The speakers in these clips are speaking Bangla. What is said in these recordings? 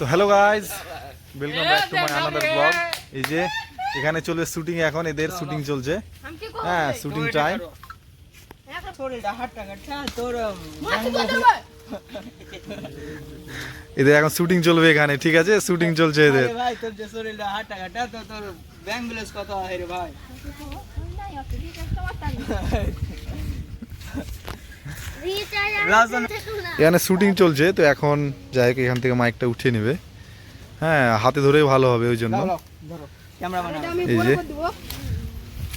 তো hello guys, welcome back to my another blog. এই যে এখানে চলবে শুটিং, এখন এদের শুটিং চলছে। হ্যাঁ, শুটিং টাইম। এদের এখন শুটিং চলবে এখানে, ঠিক আছে? শুটিং চলছে এদের। ভাই তোর যে শরীরটা হাঁটা কাটা তো তোর ব্যাংক ব্যালেন্স কত আছে রে ভাই? এখানে শুটিং চলছে, তো এখন যাই হোক এখান থেকে মাইকটা উঠিয়ে নেবে। হ্যাঁ, হাতে ধরেই ভালো হবে ওই জন্য। এই যে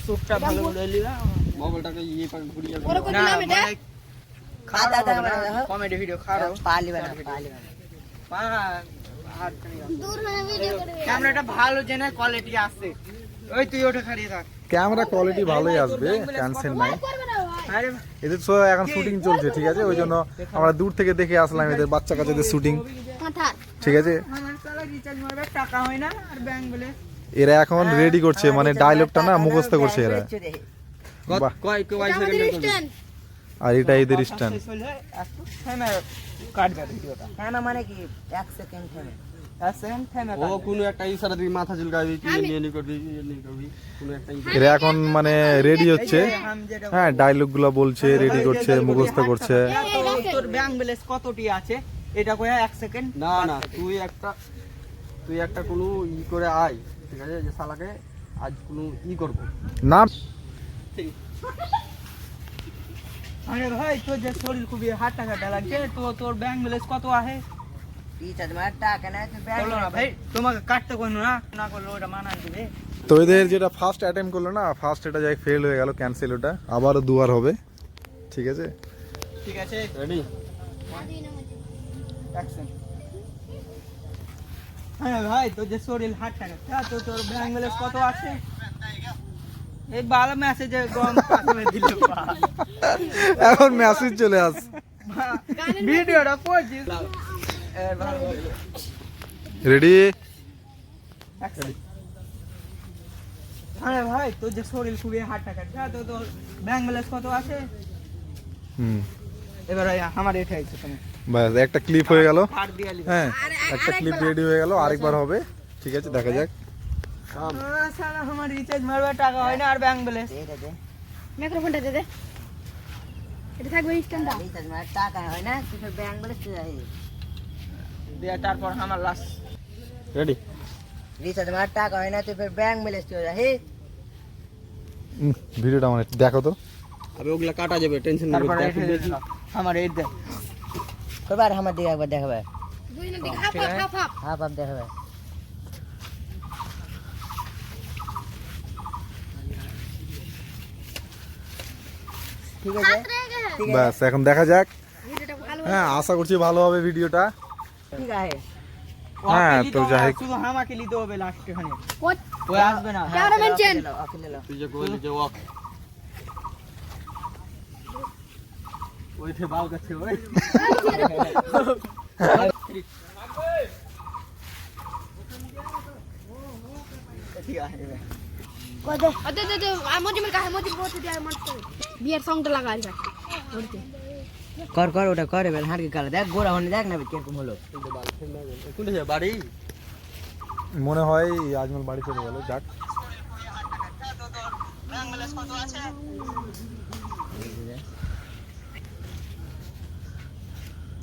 সুপটা ভালো করে লিবা, মোবাইলটাকে ইয়ে করে ঘুরিয়ে কমেডি ভিডিও খারাপ ক্যামেরাটা ভালো যে না কোয়ালিটি আছে। ওই তুই ওটা খারিয়ে থাক, ক্যামেরা কোয়ালিটি ভালোই আসবে, টেনশন নাই। এদের তো এখন শুটিং চলছে, ঠিক আছে? ওই জন্য আমরা দূর থেকে দেখে আসলাম এদের বাচ্চা কাচ্চাদের শুটিং, ঠিক আছে? আমার সালা রিচার্জ মারবে টাকা হয় না আর ব্যাংক বলে এরা এখন রেডি করছে, মানে ডায়লগটা না মুখস্থ করছে এরা। কয় কয় সেকেন্ড আর এটা এদের স্ট্যান্ড। কাটবে ভিডিওটা হ্যাঁ মানে কি 1 সেকেন্ড থেমে 1 সেকেন্ড থেমে ও কোনো একটা ইশারা দিবি, মাথা চুলকাবি, তুই নিয়ে করবি, করবি কোনো একটা এরা এখন মানে রেডি হচ্ছে। হ্যাঁ, ডায়লগ গুলো বলছে, রেডি করছে, মুখস্থ করছে। তোর ব্যাংক ব্যালেন্স কতটি আছে এটা কইয়া 1 সেকেন্ড। না না, তুই একটা কোনো ই করে আয়, ঠিক আছে? যে শালাকে আজ কোনো ই করব না। আরে ভাই তোর যে শরীর খুবই হাঁটা কাটা লাগছে, তো তোর ব্যাংক ব্যালেন্স কত আছে? রিচার্জ মার টাকা না তো ব্যাংক বলো না ভাই, তোমাকে কাটতে কইনো না, না করলে ওটা মানা দিবে। তো এদের যেটা ফার্স্ট অ্যাটেম্প করলো না, ফার্স্ট এটা যাই ফেল হয়ে গেল, ক্যান্সেল। ওটা আবারও দুবার হবে, ঠিক আছে? ঠিক আছে, রেডি? অ্যাকশন। হ্যাঁ ভাই তোর যে শরীর হাঁটা কাটা, তো তোর ব্যাংক ব্যালেন্স কত আছে? এই বালা মেসেজে গম পাঠাবে দিল এখন মেসেজ চলে আস। ভিডিওটা পড়ছিস। রেডি? আরে ভাই তোর যে শরীর খুবই হাঁটা কাটা, তো তোর ব্যাংক ব্যালেন্স কত আছে? হুম, এবার আমার এটা হয়েছে তুমি বাস একটা ক্লিপ হয়ে গেল। কাট দিয়ে লিখো। হ্যাঁ, একটা ক্লিপ রেডি হয়ে গেল, আরেকবার হবে, ঠিক আছে? দেখা যাক। সালা আমার রিচার্জ মারবে টাকা হয় না আর ব্যাংক ব্যালেন্স। এটা দে মাইক্রোফোনটা দে দে, এটা থাকবে স্ট্যান্ডটা। রিচার্জ মার টাকা হয় না তো ব্যাংক ব্যালেন্স দিয়ে তারপর আমার লাস্ট রেডি? রিচার্জ মার টাকা হয় না তো ব্যাংক ব্যালেন্স চলে যায়। হে ভিডিওটা মানে দেখো তো। আবে ওগুলা কাটা যাবে, টেনশন নেই। তারপর আমার এই দে কবার আমার দিকে একবার দেখাবে, দুই না দিকে half half half half half দেখাবে। ঠিক আছে ঠিক আছে ব্যাস এখন দেখা যাক। ভিডিওটা ভালো হ্যাঁ, আশা করছি ভালো হবে ভিডিওটা। ঠিক আছে হ্যাঁ, তো যাই হোক। শুধু আমাকে নিতে হবে লাস্ট এখানে, কোট ওই আসবে না। ক্যামেরাম্যান চেন তুই যে কইলি যে ওয়াক ওইতে বাল কাছে ওই ঠিক আছে কোট দে দে দে মজিমের কাছে মজিম বলতে দে মত বিয়ার সংটা লাগা আছে ওরতে কর কর ওটা করে বেল হাড়কে কালা দেখ গোরা হনে দেখ না কিরকম হলো। কোন যে বাড়ি মনে হয় আজমল বাড়ি চলে গেল। যাক,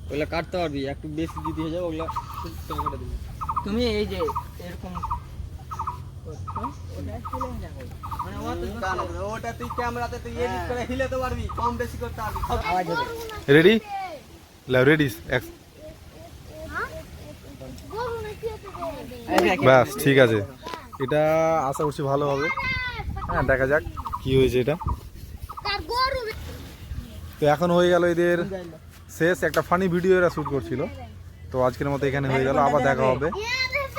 ওগুলা কাটতে পারবি, একটু বেশি যদি হয়ে যাবে ওগুলা কেটে দিবি। তুমি এই যে এরকম মানে ওটা তুই ক্যামেরাতে তুই এডিট করে হিলাতে পারবি, কম বেশি করতে পারবি। আওয়াজ হবে রেডি? লাও, রেডি? ব্যাস, ঠিক আছে। এটা আশা করছি ভালো হবে। হ্যাঁ, দেখা যাক কি হয়েছে এটা। তো এখন হয়ে গেল এদের শেষ। একটা ফানি ভিডিও এরা শ্যুট করছিল, তো আজকের মতো এখানে হয়ে গেল। আবার দেখা হবে।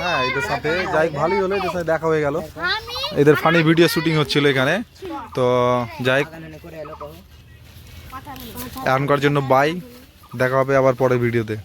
হ্যাঁ, এদের সাথে যাই ভালোই হলো, এদের সাথে দেখা হয়ে গেল। এদের ফানি ভিডিও শুটিং হচ্ছিল এখানে। তো যাই করে এলো কও এখনকার জন্য বাই, দেখা হবে আবার পরের ভিডিওতে।